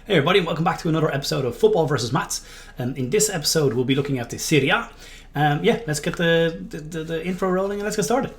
Hey everybody, and welcome back to another episode of Football vs Maths. In this episode, we'll be looking at the Serie A. Let's get the intro rolling and let's get started.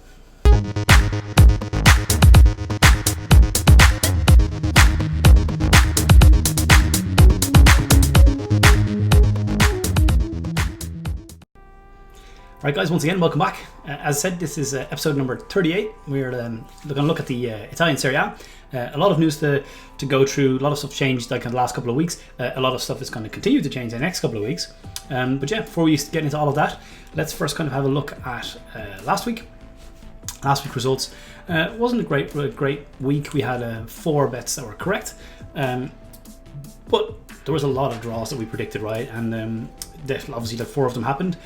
Right guys, once again, welcome back. As said, this is episode number 38. We're going to look at the Italian Serie A. A lot of news to go through. A lot of stuff changed like in the last couple of weeks. A lot of stuff is going to continue to change in the next couple of weeks. Before we get into all of that, let's first kind of have a look at last week. Last week's results. Wasn't a great week. We had 4 bets that were correct. But there was a lot of draws that we predicted, right? And obviously like 4 of them happened.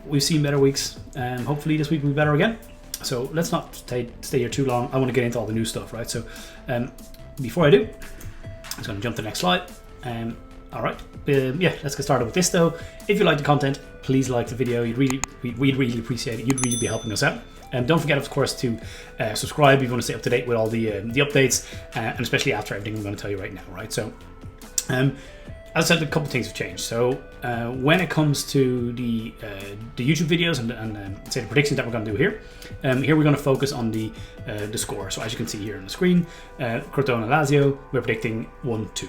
We've seen better weeks. Hopefully this week will be better again. So let's not stay here too long. I want to get into all the new stuff, right? So before I do, I'm just going to jump to the next slide. Alright, let's get started with this though. If you like the content, please like the video. We'd really appreciate it. You'd really be helping us out. Don't forget, of course, to subscribe if you want to stay up to date with all the updates, and especially after everything I'm going to tell you right now, right? So, as I said, a couple of things have changed. So when it comes to the YouTube videos and say the predictions that we're going to do here, here we're going to focus on the score. So as you can see here on the screen, Crotone and Lazio, we're predicting 1-2,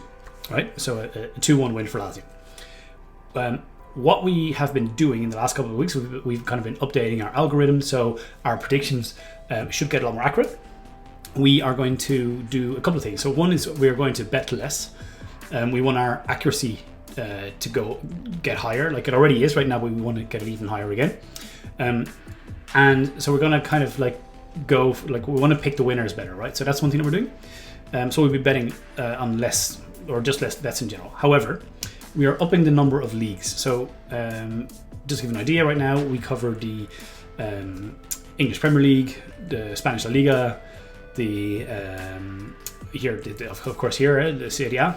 right? So a 2-1 win for Lazio. What we have been doing in the last couple of weeks, we've kind of been updating our algorithm, so our predictions should get a lot more accurate. We are going to do a couple of things. So one is we're going to bet less. We want our accuracy to get higher, like it already is right now, but we want to get it even higher again. And so we're going to kind of we want to pick the winners better, right? So that's one thing that we're doing. So we'll be betting on less, or just less bets in general. However, we are upping the number of leagues. So just to give you an idea, right now we cover the English Premier League, the Spanish La Liga, of course the Serie A.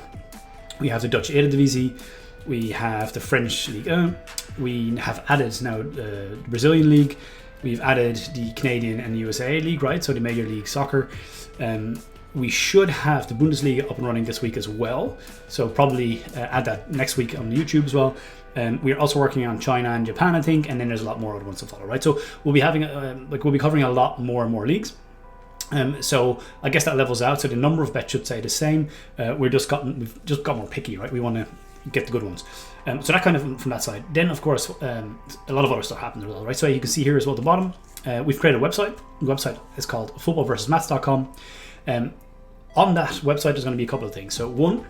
We have the Dutch Eredivisie, we have the French Ligue, we have added now the Brazilian League, we've added the Canadian and USA League, right? So the Major League Soccer. We should have the Bundesliga up and running this week as well, so probably add that next week on YouTube as well. We're also working on China and Japan, I think, and then there's a lot more other ones to follow, right? So we'll be having we'll be covering a lot more and more leagues. So I guess that levels out. So the number of bets should stay the same. We've just got more picky, right? We want to get the good ones. So that kind of from that side. Then of course a lot of other stuff happened as well, right? So you can see here as well at the bottom, we've created a website. The website is called footballversusmaths.com. On that website there's going to be a couple of things. So one,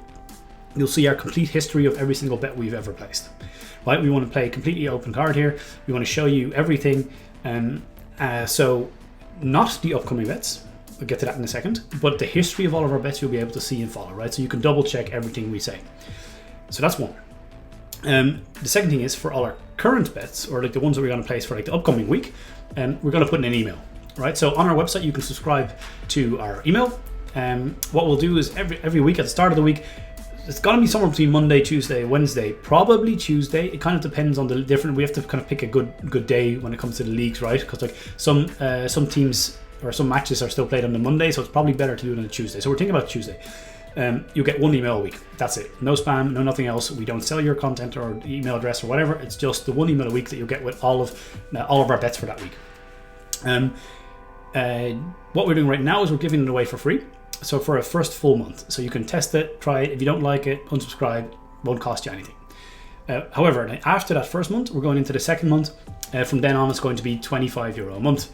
you'll see our complete history of every single bet we've ever placed. Right? We want to play a completely open card here. We want to show you everything. So not the upcoming bets, we'll get to that in a second, but the history of all of our bets you'll be able to see and follow, right? So you can double check everything we say. So that's one. The second thing is for all our current bets, or like the ones that we're going to place for like the upcoming week, we're going to put in an email, right? So on our website you can subscribe to our email. What we'll do is every week at the start of the week, it's going to be somewhere between Monday, Tuesday, Wednesday, probably Tuesday. It kind of depends on the different. We have to kind of pick a good day when it comes to the leagues, right? Because like some teams or some matches are still played on the Monday, so it's probably better to do it on a Tuesday. So we're thinking about Tuesday. You get 1 email a week. That's it. No spam, no nothing else. We don't sell your content or email address or whatever. It's just the 1 email a week that you'll get with all of our bets for that week. What we're doing right now is we're giving it away for free. So for a first full month, so you can test it, try it. If you don't like it, unsubscribe. Won't cost you anything. However, after that first month, we're going into the second month. From then on, it's going to be €25 a month.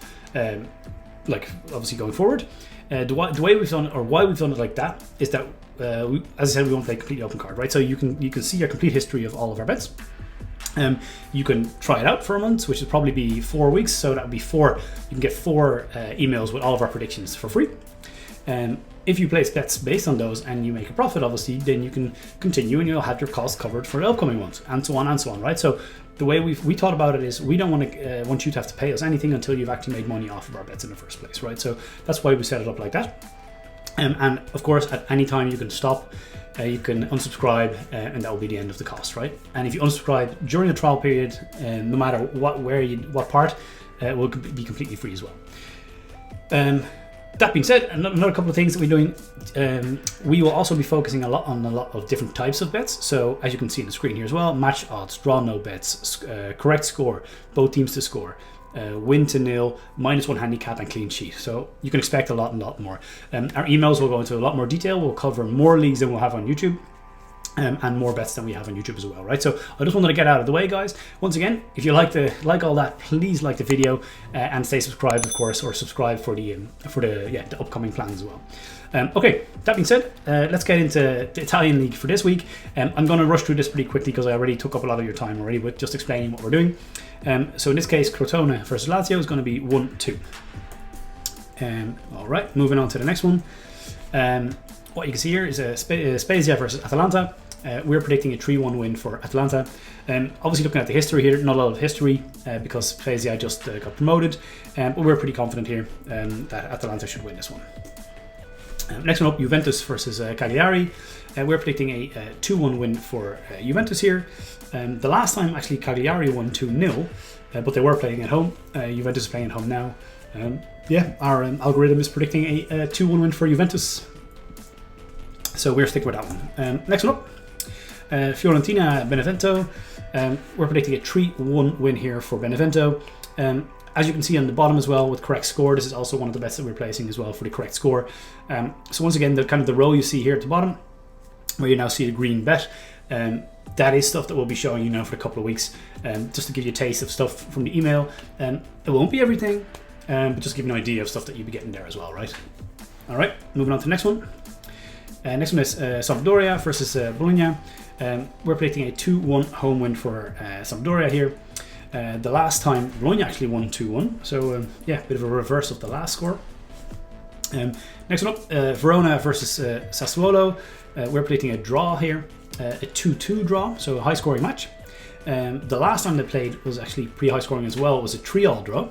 Obviously going forward. The way we've done it, or why we've done it like that, is that as I said, we want to play a completely open card, right? So you can see our complete history of all of our bets. You can try it out for a month, which would probably be 4 weeks. So that would be 4. You can get 4 emails with all of our predictions for free. If you place bets based on those and you make a profit, obviously, then you can continue and you'll have your costs covered for the upcoming ones, and so on, right? So the way we thought about it is we don't want you to have to pay us anything until you've actually made money off of our bets in the first place, right? So that's why we set it up like that. And of course, at any time you can stop, you can unsubscribe, and that will be the end of the cost, right? And if you unsubscribe during the trial period, no matter what part, it will be completely free as well. That being said, another couple of things that we're doing, we will also be focusing on a lot of different types of bets. So as you can see on the screen here as well, match odds, draw no bets, correct score, both teams to score, win to nil, -1 handicap, and clean sheet. So you can expect a lot more. Our emails will go into a lot more detail. We'll cover more leagues than we'll have on YouTube. And more bets than we have on YouTube as well, right? So I just wanted to get out of the way, guys. Once again, if you like all that, please like the video and stay subscribed, of course, or subscribe for the upcoming plans as well. Okay, that being said, let's get into the Italian league for this week. I'm going to rush through this pretty quickly because I already took up a lot of your time already with just explaining what we're doing. So in this case, Crotone versus Lazio is going to be 1-2. All right, moving on to the next one. What you can see here is Spezia versus Atalanta. We're predicting a 3-1 win for Atalanta. Obviously looking at the history here, not a lot of history because Spezia just got promoted, but we're pretty confident here that Atalanta should win this one. Next one up, Juventus versus Cagliari. We're predicting a 2-1 win for Juventus here. The last time actually Cagliari won 2-0, but they were playing at home. Juventus is playing at home now. Our algorithm is predicting a 2-1 win for Juventus. So we're sticking with that one. Next one up, Fiorentina Benevento. We're predicting a 3-1 win here for Benevento. As you can see on the bottom as well with correct score, this is also one of the bets that we're placing as well for the correct score. So once again, the kind of the row you see here at the bottom, where you now see the green bet, that is stuff that we'll be showing you now for a couple of weeks, just to give you a taste of stuff from the email. It won't be everything, but just give you an idea of stuff that you'll be getting there as well, right? All right, moving on to the next one. Next one is Sampdoria versus Bologna. We're predicting a 2-1 home win for Sampdoria here. The last time Bologna actually won 2-1, so bit of a reverse of the last score. Next one up, Verona versus Sassuolo. We're predicting a draw here, a 2-2 draw, so a high scoring match. The last time they played was actually pretty high scoring as well. It was a 3-3 draw.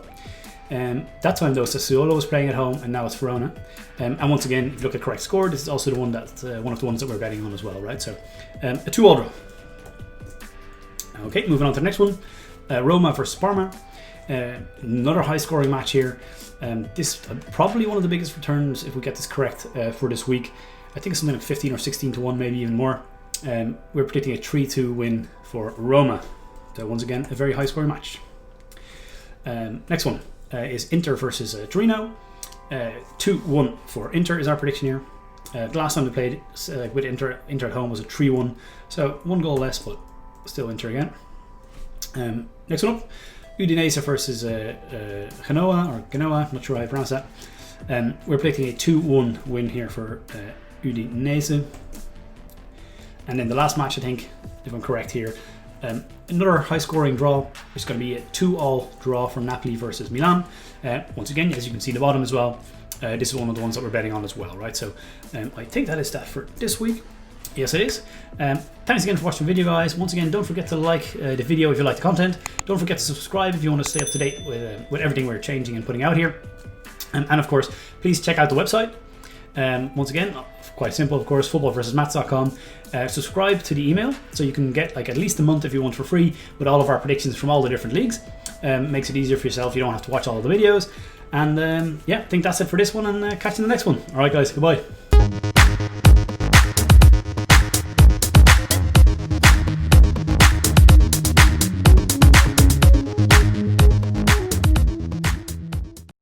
That time though, Sassuolo was playing at home, and now it's Verona. And once again, if you look at correct score, this is also the one that one of the ones that we're betting on as well, right? So a 2-2 draw. Okay, moving on to the next one, Roma versus Parma. Another high-scoring match here. This probably one of the biggest returns if we get this correct for this week. I think it's something like 15 or 16-1, maybe even more. We're predicting a 3-2 win for Roma. So once again, a very high-scoring match. Next one is Inter versus Torino. 2-1 for Inter is our prediction here. The last time they played with Inter at home was a 3-1, so one goal less, but still Inter again. Next one up, Udinese versus Genoa, not sure how I pronounce that. We're predicting a 2-1 win here for Udinese. And then the last match, I think, if I'm correct here, another high-scoring draw. It's going to be a 2-2 draw from Napoli versus Milan. Once again, as you can see at the bottom as well, this is one of the ones that we're betting on as well, right? So I think that is that for this week. Yes, it is. Thanks again for watching the video, guys. Once again, don't forget to like the video if you like the content. Don't forget to subscribe if you want to stay up to date with everything we're changing and putting out here. And of course, please check out the website. Once again, quite simple, of course, footballversusmats.com. Subscribe to the email so you can get like at least a month if you want for free with all of our predictions from all the different leagues. Makes it easier for yourself. You don't have to watch all of the videos. And I think that's it for this one, and catch you in the next one. All right, guys, goodbye.